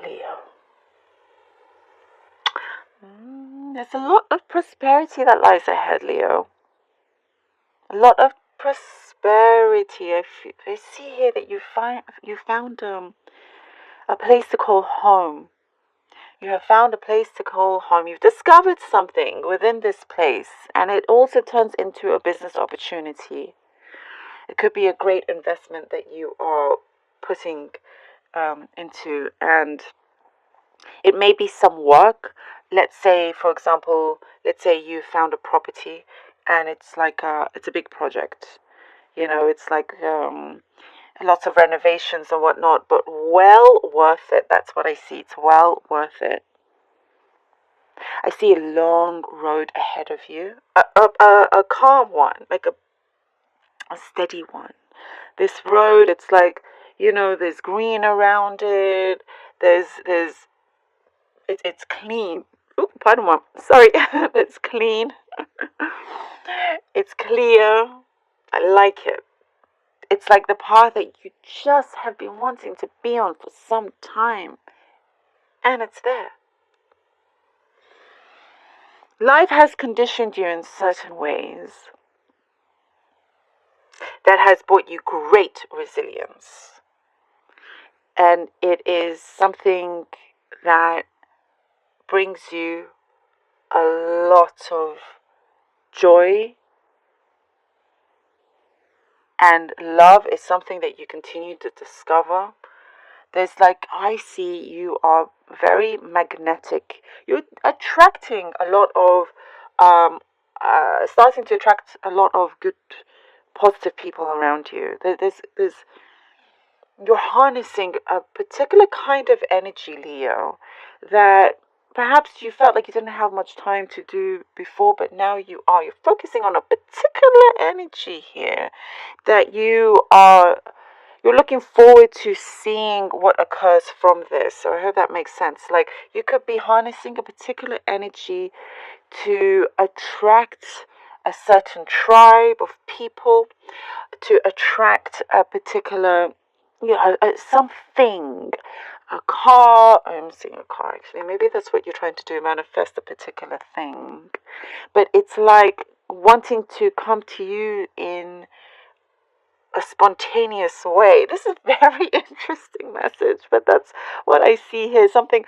Leo. There's a lot of prosperity that lies ahead, Leo. A lot of prosperity. I see here that you found a place to call home. You have found a place to call home. You've discovered something within this place, and it also turns into a business opportunity. It could be a great investment that you are putting into, and it may be some work. Let's say, for example, you found a property, and it's like it's a big project. It's like lots of renovations and whatnot, but well worth it. That's what I see. It's well worth it. I see a long road ahead of you, a calm one, like a steady one. This road, it's like, there's green around it. It's clean. Ooh, pardon me. Sorry, it's clean. It's clear. I like it. It's like the path that you just have been wanting to be on for some time, and it's there. Life has conditioned you in certain ways that has brought you great resilience. And it is something that brings you a lot of joy. And love is something that you continue to discover. I see you are very magnetic. You're attracting a lot of, starting to attract a lot of good, positive people around you. You're harnessing a particular kind of energy, Leo, that perhaps you felt like you didn't have much time to do before, but now you are. You're focusing on a particular energy here that you're looking forward to seeing what occurs from this. So I hope that makes sense. Like, you could be harnessing a particular energy to attract a certain tribe of people, to attract a particular, something, a car. I'm seeing a car actually. Maybe that's what you're trying to do, manifest a particular thing. But it's like wanting to come to you in a spontaneous way. This is a very interesting message, but that's what I see here. Something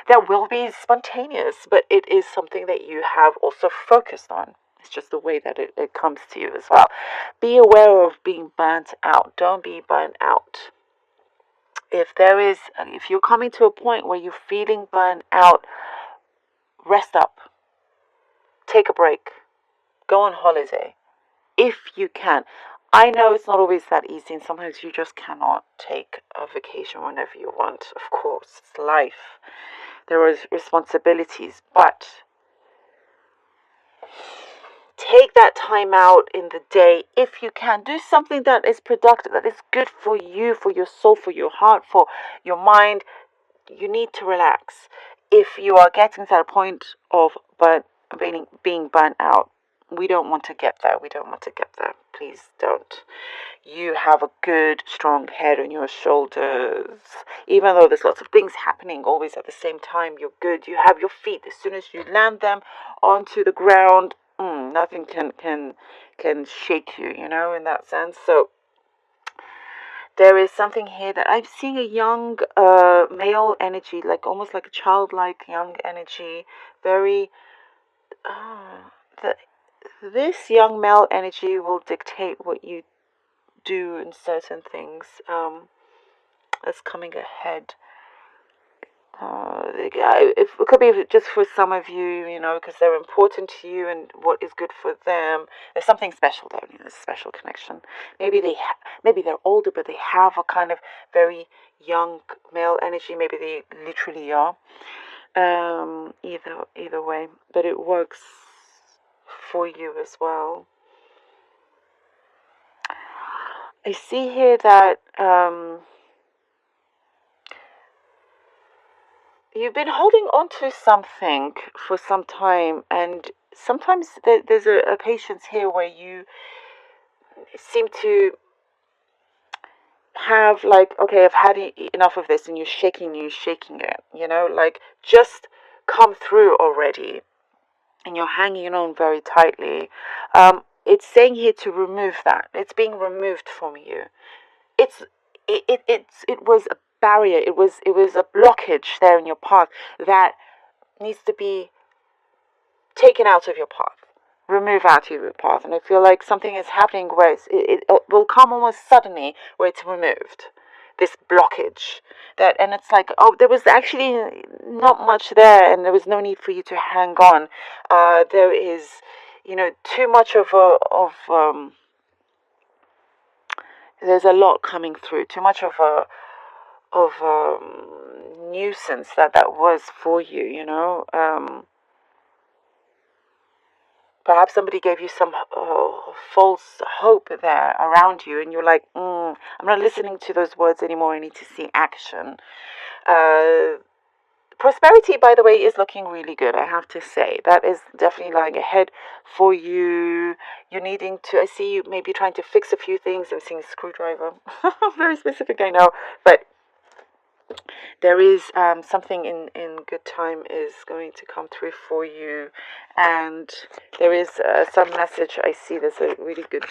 that will be spontaneous, but it is something that you have also focused on. It's just the way that it comes to you as well. Be aware of being burnt out. Don't be burnt out. If you're coming to a point where you're feeling burnt out, rest up. Take a break. Go on holiday. If you can. I know it's not always that easy, and sometimes you just cannot take a vacation whenever you want. Of course, it's life. There are responsibilities, but take that time out in the day if you can. Do something that is productive, that is good for you, for your soul, for your heart, for your mind. You need to relax. If you are getting to that point of being burnt out, we don't want to get there. We don't want to get there. Please don't. You have a good, strong head on your shoulders. Even though there's lots of things happening always at the same time, you're good. You have your feet. As soon as you land them onto the ground, nothing can shake you, in that sense. So there is something here that I'm seeing, a young male energy, like almost like a childlike young energy. Very this young male energy will dictate what you do in certain things that's coming ahead. It could be just for some of you, because they're important to you and what is good for them. There's something special there. There's a special connection. Maybe maybe they're older, but they have a kind of very young male energy. Maybe they literally are. Either way, but it works for you as well. I see here that you've been holding on to something for some time, and sometimes there's a patience here where you seem to have like, okay, I've had enough of this, and you're shaking it, like just come through already, and you're hanging on very tightly. It's saying here to remove that. It's being removed from you. It was a barrier. It was a blockage there in your path that needs to be taken out of your path, remove out of your path. And I feel like something is happening where it will come almost suddenly where it's removed, this blockage. And it's like, oh, there was actually not much there, and there was no need for you to hang on. There is, too much there's a lot coming through, too much of nuisance that was for you, perhaps somebody gave you some false hope there around you, and you're like, I'm not listening to those words anymore. I need to see action. Prosperity, by the way, is looking really good, I have to say. That is definitely lying ahead for you. You're needing to, I see you maybe trying to fix a few things. I'm seeing a screwdriver. Very specific, I know. But there is something in good time is going to come through for you. And there is some message. I see there's a really good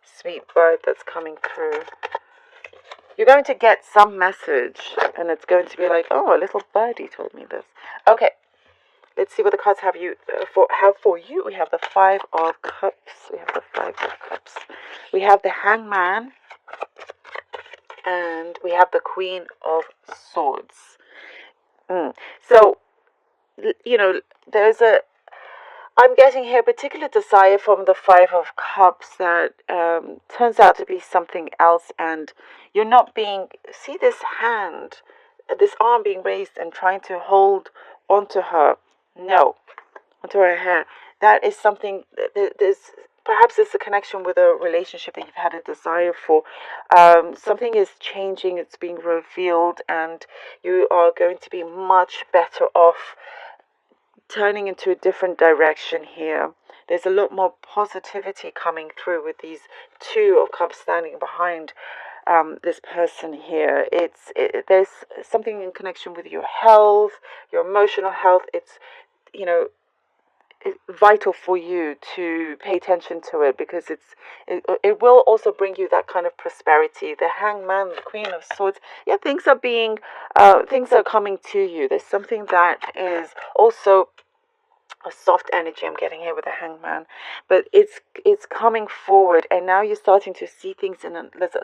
sweet bird that's coming through. You're going to get some message, and it's going to be like, oh, a little birdie told me this. Okay, let's see what the cards have for you. We have the Five of Cups. We have the Hangman, and we have the Queen of Swords. So, I'm getting here a particular desire from the Five of Cups that turns out to be something else, and you're not see this hand, this arm being raised and trying to hold onto her. No, onto her hair. That is something, perhaps it's a connection with a relationship that you've had a desire for. Something is changing, it's being revealed, and you are going to be much better off turning into a different direction here. There's a lot more positivity coming through with these Two of Cups standing behind this person here. There's something in connection with your health, your emotional health. It's vital for you to pay attention to it, because it will also bring you that kind of prosperity. The Hangman, the Queen of Swords, things are coming to you. There's something that is also a soft energy I'm getting here with the Hangman, but it's coming forward, and now you're starting to see things there's a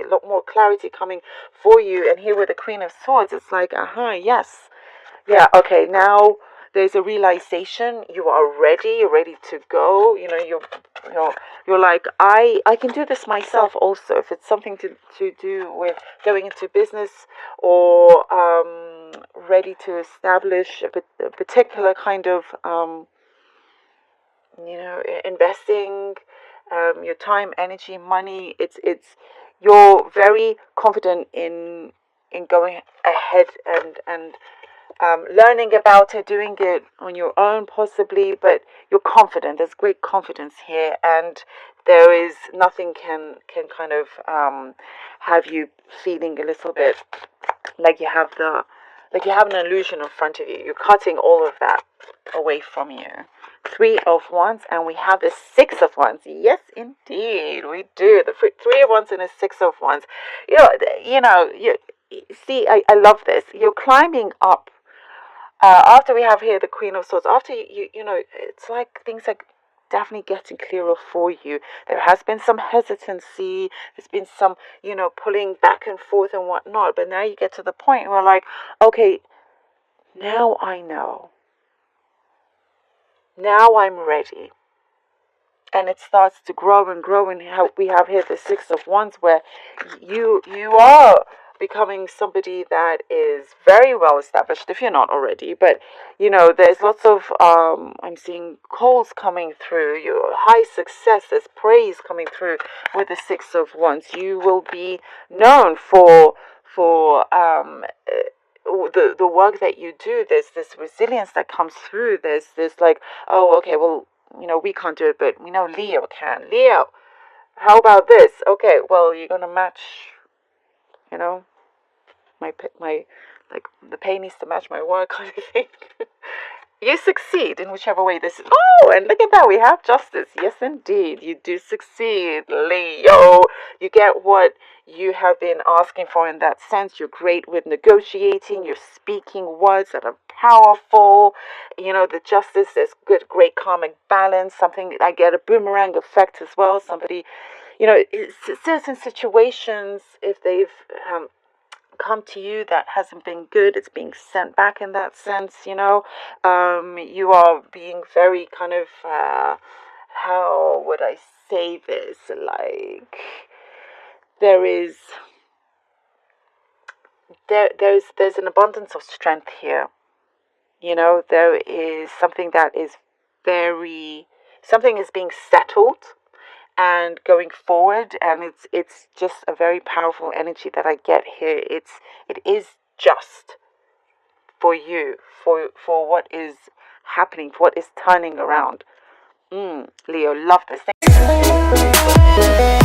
lot more clarity coming for you. And here with the Queen of Swords, it's like, yes, okay, now there's a realization. You are ready. You're ready to go. You're like, I can do this myself also. If it's something to do with going into business, or ready to establish a particular kind of investing your time, energy, money. It's you're very confident in going ahead and learning about it, doing it on your own possibly, but you're confident. There's great confidence here, and there is nothing can kind of have you feeling a little bit like you have an illusion in front of you. You're cutting all of that away from you. Three of Wands, and we have the Six of Wands. Yes, indeed, we do. The Three of Wands and the Six of Wands. You see, I love this. You're climbing up. After we have here the Queen of Swords, after it's like things are definitely getting clearer for you. There has been some hesitancy. There's been some, pulling back and forth and whatnot. But now you get to the point where, like, okay, now I know. Now I'm ready. And it starts to grow and grow. And how we have here the Six of Wands, where you are becoming somebody that is very well established, if you're not already. But there's lots of I'm seeing calls coming through, your high success, there's praise coming through with the Six of Wands. You will be known for the work that you do. There's this resilience that comes through. There's this, like, oh, okay, well, we can't do it, but we know Leo can. Leo, how about this? Okay, well, you're gonna match you know, my like the pay needs to match my work kind of thing. You succeed in whichever way this is. Oh, and look at that. We have justice. Yes, indeed. You do succeed, Leo. You get what you have been asking for in that sense. You're great with negotiating. You're speaking words that are powerful. You know, the justice is good, great karmic balance. Something I get a boomerang effect as well. Somebody, you know, certain situations, if they've come to you that hasn't been good, it's being sent back in that sense, you know. You are being very kind of how would I say this, like there is there's an abundance of strength here, you know. There is something that is very, something is being settled and going forward, and it's just a very powerful energy that I get here. It is just for you, for what is happening, for what is turning around. Leo, love this. Thank you.